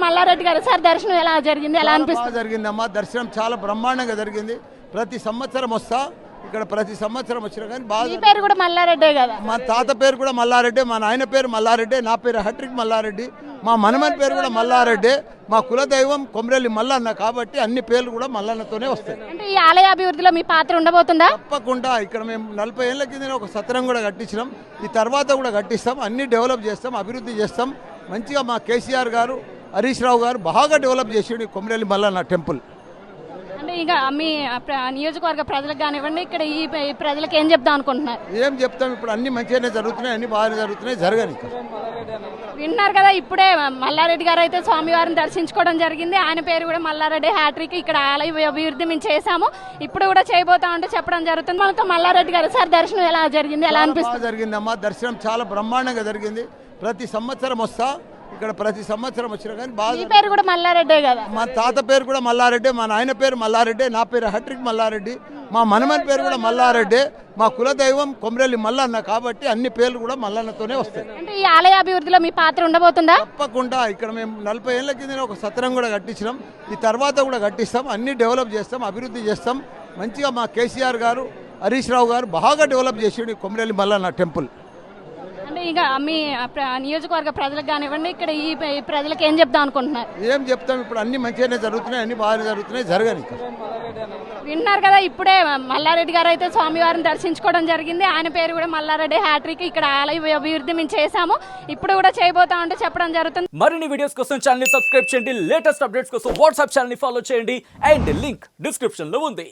మల్లారెడ్డి గారు సార్ దర్శనం ఎలా జరిగింది, ఎలా అనిపిస్తుంది? జరిగిందమ్మా, దర్శనం చాలా బ్రహ్మాండంగా జరిగింది. ప్రతి సంవత్సరం వస్తా ఇక్కడ, ప్రతి సంవత్సరం వచ్చినా కానీ బాగా. మీ పేరు కూడా మల్లారెడ్డే కదా? మా తాత పేరు కూడా మల్లారెడ్డి, మా నాయన పేరు మల్లారెడ్డి, నా పేరు హట్రిక్ మల్లారెడ్డి, మా మనమని పేరు కూడా మల్లారెడ్డి, మా కులదైవం కొమరెల్లి మల్లన్న, కాబట్టి అన్ని పేర్లు కూడా మల్లన్నతోనే వస్తాయి. అంటే ఈ ఆలయ అభివృద్ధిలో మీ పాత్ర ఉండబోతుందా? తప్పకుండా. ఇక్కడ మేము 40 ఏళ్ల కింద ఒక సత్రం కూడా కట్టించినాం, ఈ తర్వాత కూడా కట్టిస్తాం, అన్ని డెవలప్ చేస్తాం, అభివృద్ధి చేస్తాం. మంచిగా మా కేసీఆర్ గారు, హరీష్ రావు గారు బాగా డెవలప్ చేసిండు కొమరెల్లి మల్లన్న టెంపుల్. అంటే ఇక మీ నియోజకవర్గ ప్రజలకు కానివ్వండి, ఇక్కడ ఈ ప్రజలకు ఏం చెప్దాం అనుకుంటున్నారు? ఏం చెప్తాం, ఇప్పుడు అన్ని మంచిగానే జరుగుతున్నాయి, అన్ని బాగానే జరుగుతున్నాయి, జరగని. విన్నారు కదా, ఇప్పుడే మల్లారెడ్డి గారు అయితే స్వామివారిని దర్శించుకోవడం జరిగింది. ఆయన పేరు కూడా మల్లారెడ్డి హ్యాట్రిక్. ఇక్కడ ఆలయ అభివృద్ధి మేము చేశాము, ఇప్పుడు కూడా చేయబోతామంటే చెప్పడం జరుగుతుంది. మనతో మల్లారెడ్డి గారు సార్ దర్శనం ఎలా జరిగింది, ఎలా అనిపిస్తుంది? జరిగిందమ్మా, దర్శనం చాలా బ్రహ్మాండంగా జరిగింది. ప్రతి సంవత్సరం వస్తా ఇక్కడ, ప్రతి సంవత్సరం వచ్చినా కానీ బాగా. మీ పేరు కూడా మల్లారెడ్డే కదా? మా తాత పేరు కూడా మల్లారెడ్డి, మా నాయన పేరు మల్లారెడ్డి, నా పేరు హట్రిక్ మల్లారెడ్డి, మా మనమని పేరు కూడా మల్లారెడ్డి, మా కులదైవం కొమరెల్లి మల్లన్న, కాబట్టి అన్ని పేర్లు కూడా మల్లన్నతోనే వస్తాయి. అంటే ఈ ఆలయ అభివృద్ధిలో మీ పాత్ర ఉండబోతుందా? తప్పకుండా. ఇక్కడ మేము 40 ఏళ్ల కింద ఒక సత్రం కూడా కట్టించినాం, ఈ తర్వాత కూడా కట్టిస్తాం, అన్ని డెవలప్ చేస్తాం, అభివృద్ధి చేస్తాం. మంచిగా మా కేసీఆర్ గారు, హరీష్ రావు గారు బాగా డెవలప్ చేసిండు కొమరెల్లి మల్లన్న టెంపుల్. అంటే ఇక మీ నియోజకవర్గ ప్రజలకు కానివ్వండి, ఇక్కడ ఈ ప్రజలకు ఏం చెప్దాం అనుకుంటున్నారు? ఏం చెప్తాం, ఇప్పుడు అన్ని మంచిగానే జరుగుతున్నాయి, అన్ని బాగానే జరుగుతున్నాయి, జరగని. విన్నారు కదా, ఇప్పుడే మల్లారెడ్డి గారు అయితే స్వామివారిని దర్శించుకోవడం జరిగింది. ఆయన పేరు కూడా మల్లారెడ్డి హ్యాట్రిక్. ఇక్కడ ఆలయ అభివృద్ధి మేము చేశాము, ఇప్పుడు కూడా చేయబోతామంటే చెప్పడం జరుగుతుంది. మరిన్ని వీడియోస్ కోసం ఛానల్ ని సబ్స్క్రైబ్ చేయండి, లేటెస్ట్ అప్డేట్స్ కోసం వాట్సాప్ ఛానల్ ని ఫాలో చేయండి, అండ్ లింక్ డిస్క్రిప్షన్ లో ఉంది.